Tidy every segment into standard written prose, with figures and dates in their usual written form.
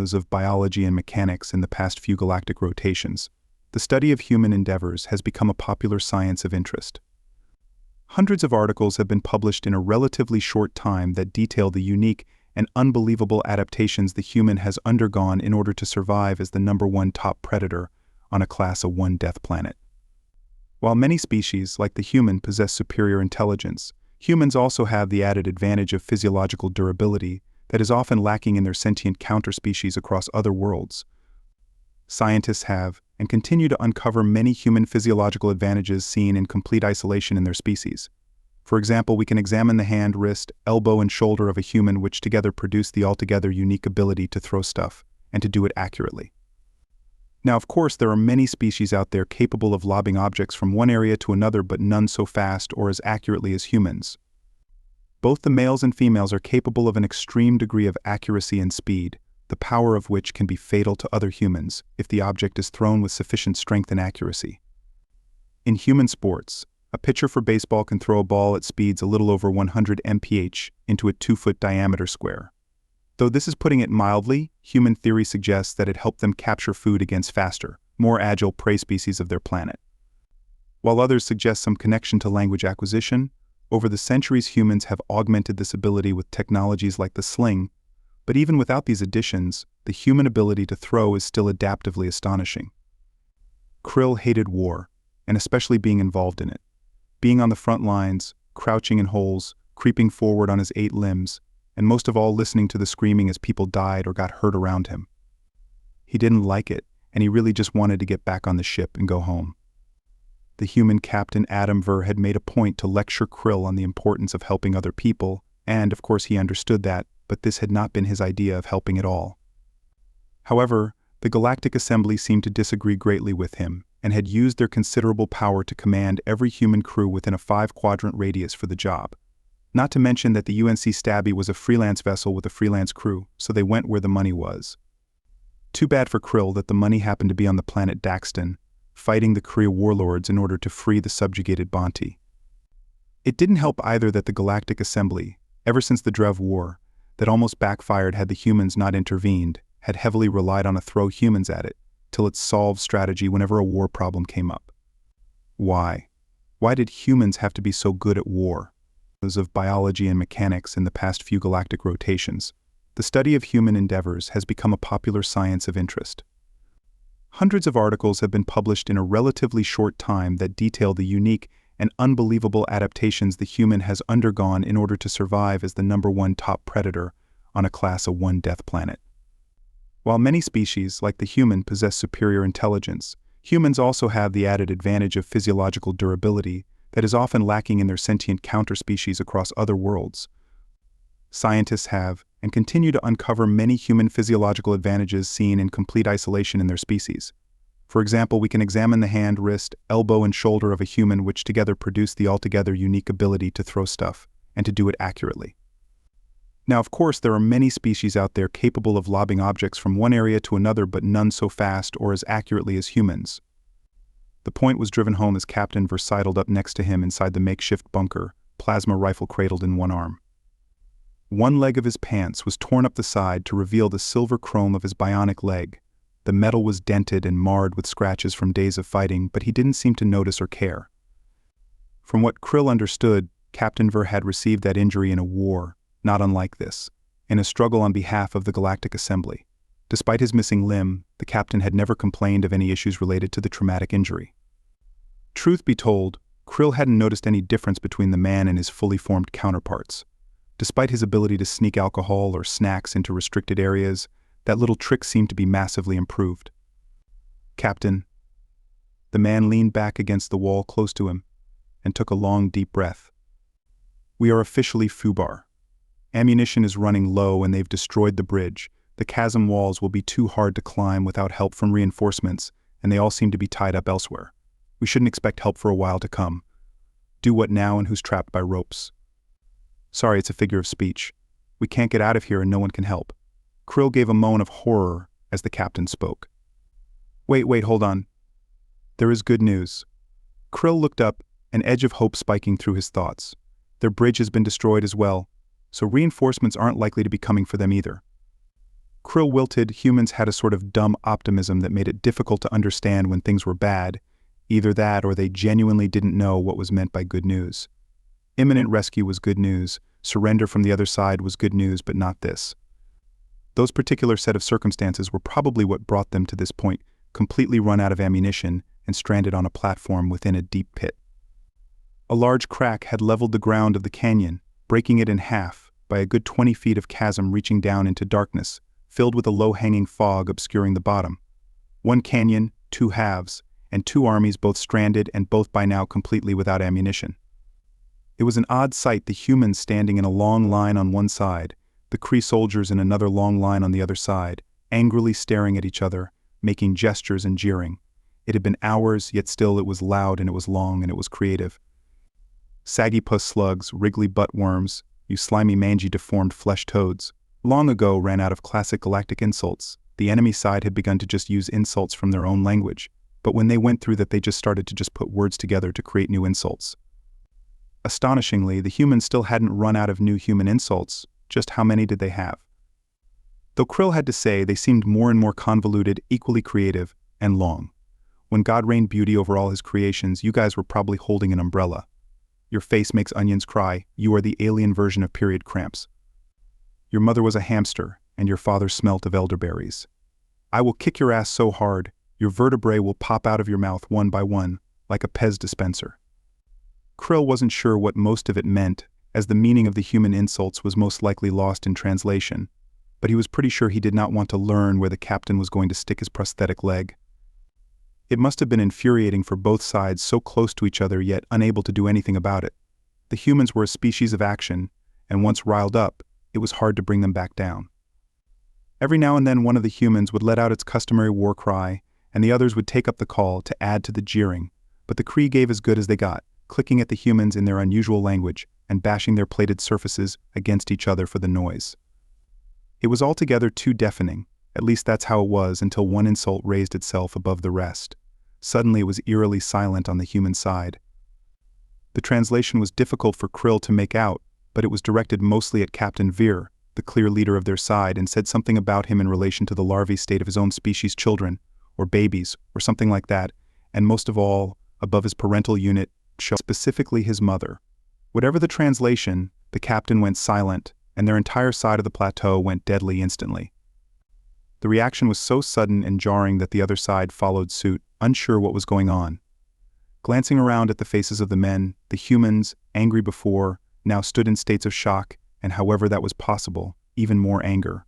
of biology and mechanics in the past few galactic rotations, the study of human endeavors has become a popular science of interest. Hundreds of articles have been published in a relatively short time that detail the unique and unbelievable adaptations the human has undergone in order to survive as the #1 top predator on a Class of 1 death planet. While many species, like the human, possess superior intelligence, humans also have the added advantage of physiological durability that is often lacking in their sentient counterspecies across other worlds. Scientists have and continue to uncover many human physiological advantages seen in complete isolation in their species. For example, we can examine the hand, wrist, elbow, and shoulder of a human, which together produce the altogether unique ability to throw stuff and to do it accurately. Now, of course, there are many species out there capable of lobbing objects from one area to another, but none so fast or as accurately as humans. Both the males and females are capable of an extreme degree of accuracy and speed, the power of which can be fatal to other humans if the object is thrown with sufficient strength and accuracy. In human sports, a pitcher for baseball can throw a ball at speeds a little over 100 mph into a 2-foot diameter square. Though this is putting it mildly, human theory suggests that it helped them capture food against faster, more agile prey species of their planet. While others suggest some connection to language acquisition, over the centuries humans have augmented this ability with technologies like the sling, but even without these additions, the human ability to throw is still adaptively astonishing. Krill hated war, and especially being involved in it. Being on the front lines, crouching in holes, creeping forward on his 8 limbs, and most of all listening to the screaming as people died or got hurt around him. He didn't like it, and he really just wanted to get back on the ship and go home. The human captain Adam Ver had made a point to lecture Krill on the importance of helping other people, and of course he understood that, but this had not been his idea of helping at all. However, the Galactic Assembly seemed to disagree greatly with him, and had used their considerable power to command every human crew within a 5-quadrant radius for the job. Not to mention that the UNC Stabby was a freelance vessel with a freelance crew, so they went where the money was. Too bad for Krill that the money happened to be on the planet Daxton, fighting the Kree warlords in order to free the subjugated Bonte. It didn't help either that the Galactic Assembly, ever since the Drev War, that almost backfired had the humans not intervened, had heavily relied on a throw humans at it, till it solved strategy whenever a war problem came up. Why? Why did humans have to be so good at war? Of biology and mechanics in the past few galactic rotations, the study of human endeavors has become a popular science of interest. Hundreds of articles have been published in a relatively short time that detail the unique and unbelievable adaptations the human has undergone in order to survive as the #1 top predator on a Class of 1 death planet. While many species, like the human, possess superior intelligence, humans also have the added advantage of physiological durability that is often lacking in their sentient counterspecies across other worlds. Scientists have and continue to uncover many human physiological advantages seen in complete isolation in their species. For example, we can examine the hand, wrist, elbow, and shoulder of a human, which together produce the altogether unique ability to throw stuff and to do it accurately. Now, of course, there are many species out there capable of lobbing objects from one area to another, but none so fast or as accurately as humans. The point was driven home as Captain Ver sidled up next to him inside the makeshift bunker, plasma rifle cradled in one arm. One leg of his pants was torn up the side to reveal the silver chrome of his bionic leg. The metal was dented and marred with scratches from days of fighting, but he didn't seem to notice or care. From what Krill understood, Captain Ver had received that injury in a war, not unlike this, in a struggle on behalf of the Galactic Assembly. Despite his missing limb, the captain had never complained of any issues related to the traumatic injury. Truth be told, Krill hadn't noticed any difference between the man and his fully formed counterparts. Despite his ability to sneak alcohol or snacks into restricted areas, that little trick seemed to be massively improved. "Captain." The man leaned back against the wall close to him and took a long, deep breath. "We are officially FUBAR. Ammunition is running low and they've destroyed the bridge. The chasm walls will be too hard to climb without help from reinforcements, and they all seem to be tied up elsewhere. We shouldn't expect help for a while to come. Do what now, and who's trapped by ropes?" "Sorry, it's a figure of speech. We can't get out of here and no one can help." Krill gave a moan of horror as the captain spoke. Wait, hold on. There is good news." Krill looked up, an edge of hope spiking through his thoughts. "Their bridge has been destroyed as well, so reinforcements aren't likely to be coming for them either." Krill wilted. Humans had a sort of dumb optimism that made it difficult to understand when things were bad, either that or they genuinely didn't know what was meant by good news. Imminent rescue was good news, surrender from the other side was good news, but not this. Those particular set of circumstances were probably what brought them to this point, completely run out of ammunition and stranded on a platform within a deep pit. A large crack had leveled the ground of the canyon, breaking it in half by a good 20 feet of chasm reaching down into darkness, filled with a low-hanging fog obscuring the bottom. One canyon, two halves, and two armies both stranded and both by now completely without ammunition. It was an odd sight, the humans standing in a long line on one side, the Kree soldiers in another long line on the other side, angrily staring at each other, making gestures and jeering. It had been hours, yet still it was loud and it was long and it was creative. Saggy puss slugs, wriggly butt worms, you slimy mangy deformed flesh toads, long ago ran out of classic galactic insults. The enemy side had begun to just use insults from their own language, but when they went through that they just started to just put words together to create new insults. Astonishingly, the humans still hadn't run out of new human insults. Just how many did they have? Though Krill had to say, they seemed more and more convoluted, equally creative, and long. When God rained beauty over all his creations, you guys were probably holding an umbrella. Your face makes onions cry, you are the alien version of period cramps. Your mother was a hamster, and your father smelt of elderberries. I will kick your ass so hard, your vertebrae will pop out of your mouth one by one, like a Pez dispenser. Krill wasn't sure what most of it meant, as the meaning of the human insults was most likely lost in translation, but he was pretty sure he did not want to learn where the captain was going to stick his prosthetic leg. It must have been infuriating for both sides, so close to each other yet unable to do anything about it. The humans were a species of action, and once riled up, it was hard to bring them back down. Every now and then one of the humans would let out its customary war cry, and the others would take up the call to add to the jeering, but the Kree gave as good as they got, clicking at the humans in their unusual language and bashing their plated surfaces against each other for the noise. It was altogether too deafening, at least that's how it was until one insult raised itself above the rest. Suddenly it was eerily silent on the human side. The translation was difficult for Krill to make out, but it was directed mostly at Captain Veer, the clear leader of their side, and said something about him in relation to the larvae state of his own species' children, or babies, or something like that, and most of all, above his parental unit, specifically his mother. Whatever the translation, the captain went silent, and their entire side of the plateau went deadly instantly. The reaction was so sudden and jarring that the other side followed suit, unsure what was going on. Glancing around at the faces of the men, the humans, angry before, now stood in states of shock, and however that was possible, even more anger.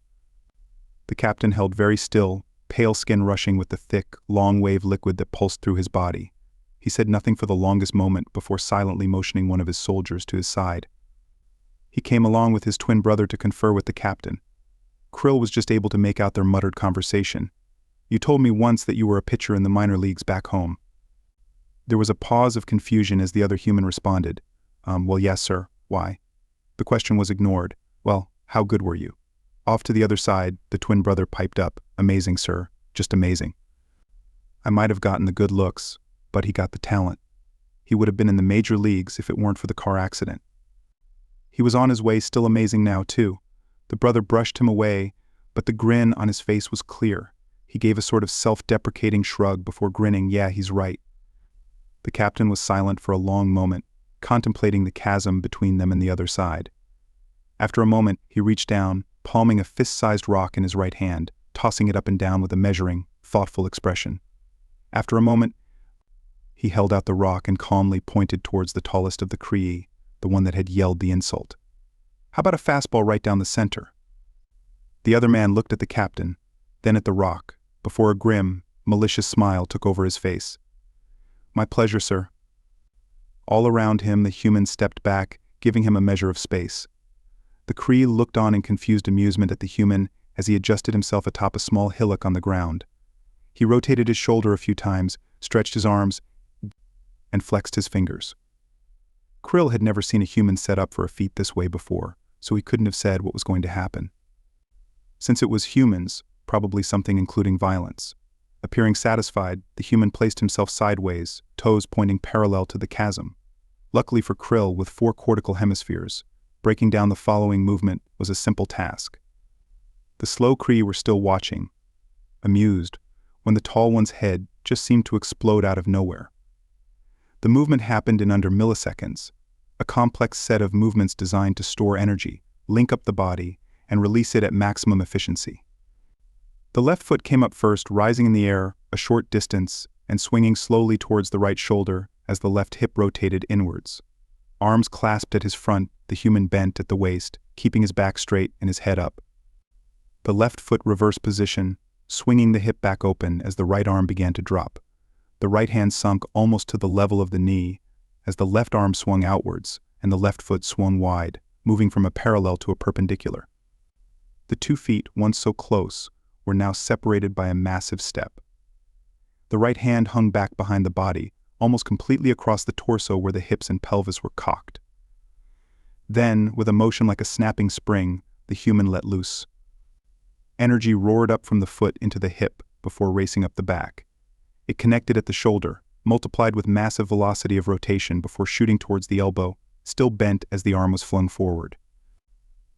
The captain held very still, pale skin rushing with the thick, long-wave liquid that pulsed through his body. He said nothing for the longest moment before silently motioning one of his soldiers to his side. He came along with his twin brother to confer with the captain. Krill was just able to make out their muttered conversation. "You told me once that you were a pitcher in the minor leagues back home." There was a pause of confusion as the other human responded. Well, yes, sir. Why?" The question was ignored. "Well, how good were you?" Off to the other side, the twin brother piped up. "Amazing, sir. Just amazing. I might have gotten the good looks, but he got the talent. He would have been in the major leagues if it weren't for the car accident." He was on his way, still amazing now, too. The brother brushed him away, but the grin on his face was clear. He gave a sort of self-deprecating shrug before grinning. "Yeah, he's right." The captain was silent for a long moment, contemplating the chasm between them and the other side. After a moment, he reached down, palming a fist-sized rock in his right hand, tossing it up and down with a measuring, thoughtful expression. After a moment, he held out the rock and calmly pointed towards the tallest of the Kree, the one that had yelled the insult. "How about a fastball right down the center?" The other man looked at the captain, then at the rock, before a grim, malicious smile took over his face. "My pleasure, sir." All around him the humans stepped back, giving him a measure of space. The Kree looked on in confused amusement at the human as he adjusted himself atop a small hillock on the ground. He rotated his shoulder a few times, stretched his arms, and flexed his fingers. Krill had never seen a human set up for a feat this way before, so he couldn't have said what was going to happen. Since it was humans, probably something including violence. Appearing satisfied, the human placed himself sideways, toes pointing parallel to the chasm. Luckily for Krill, with 4 cortical hemispheres, breaking down the following movement was a simple task. The slow Kree were still watching, amused, when the tall one's head just seemed to explode out of nowhere. The movement happened in under milliseconds, a complex set of movements designed to store energy, link up the body, and release it at maximum efficiency. The left foot came up first, rising in the air a short distance and swinging slowly towards the right shoulder as the left hip rotated inwards. Arms clasped at his front, the human bent at the waist, keeping his back straight and his head up. The left foot reverse position, swinging the hip back open as the right arm began to drop. The right hand sunk almost to the level of the knee as the left arm swung outwards and the left foot swung wide, moving from a parallel to a perpendicular. The 2 feet, once so close, were now separated by a massive step. The right hand hung back behind the body, almost completely across the torso where the hips and pelvis were cocked. Then, with a motion like a snapping spring, the human let loose. Energy roared up from the foot into the hip before racing up the back. It connected at the shoulder, multiplied with massive velocity of rotation before shooting towards the elbow, still bent as the arm was flung forward.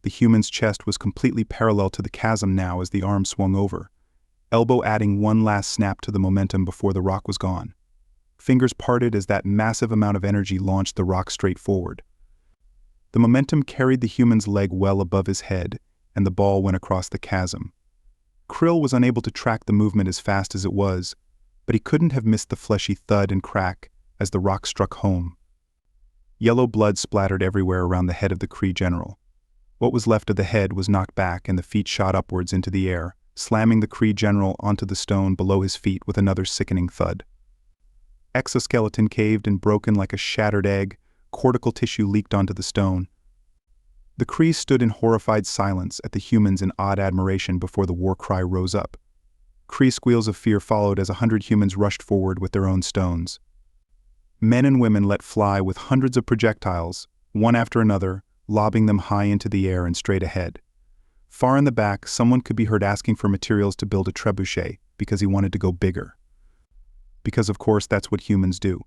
The human's chest was completely parallel to the chasm now as the arm swung over, elbow adding one last snap to the momentum before the rock was gone. Fingers parted as that massive amount of energy launched the rock straight forward. The momentum carried the human's leg well above his head, and the ball went across the chasm. Krill was unable to track the movement as fast as it was, but he couldn't have missed the fleshy thud and crack as the rock struck home. Yellow blood splattered everywhere around the head of the Kree general. What was left of the head was knocked back and the feet shot upwards into the air, slamming the Kree general onto the stone below his feet with another sickening thud. Exoskeleton caved and broken like a shattered egg, cortical tissue leaked onto the stone. The Kree stood in horrified silence at the humans in odd admiration before the war cry rose up. Kree squeals of fear followed as 100 humans rushed forward with their own stones. Men and women let fly with hundreds of projectiles, one after another, lobbing them high into the air and straight ahead. Far in the back, someone could be heard asking for materials to build a trebuchet because he wanted to go bigger. Because of course that's what humans do.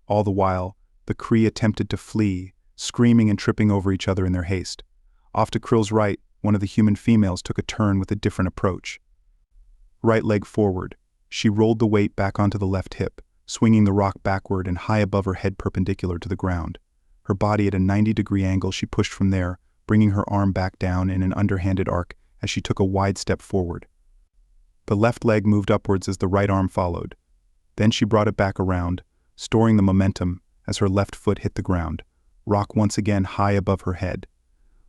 All the while, the Kree attempted to flee, screaming and tripping over each other in their haste. Off to Krill's right, one of the human females took a turn with a different approach. Right leg forward, she rolled the weight back onto the left hip, swinging the rock backward and high above her head perpendicular to the ground. Her body at a 90-degree angle, she pushed from there, bringing her arm back down in an underhanded arc as she took a wide step forward. The left leg moved upwards as the right arm followed. Then she brought it back around, storing the momentum as her left foot hit the ground, rock once again high above her head.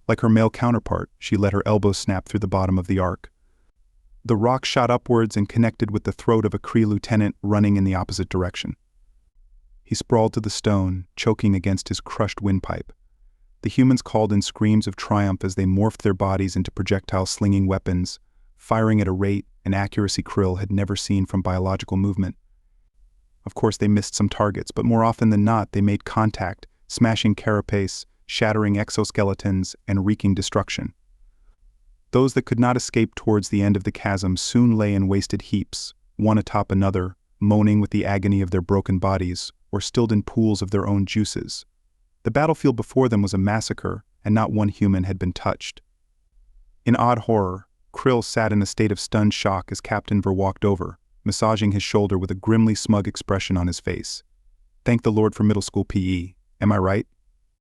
Like her male counterpart, she let her elbow snap through the bottom of the arc. The rock shot upwards and connected with the throat of a Kree lieutenant running in the opposite direction. He sprawled to the stone, choking against his crushed windpipe. The humans called in screams of triumph as they morphed their bodies into projectile-slinging weapons, firing at a rate and accuracy Krill had never seen from biological movement. Of course they missed some targets, but more often than not they made contact, smashing carapace, shattering exoskeletons, and wreaking destruction. Those that could not escape towards the end of the chasm soon lay in wasted heaps, one atop another, moaning with the agony of their broken bodies, or stilled in pools of their own juices. The battlefield before them was a massacre, and not one human had been touched. In odd horror, Krill sat in a state of stunned shock as Captain Ver walked over, massaging his shoulder with a grimly smug expression on his face. "Thank the Lord for middle school PE, am I right?"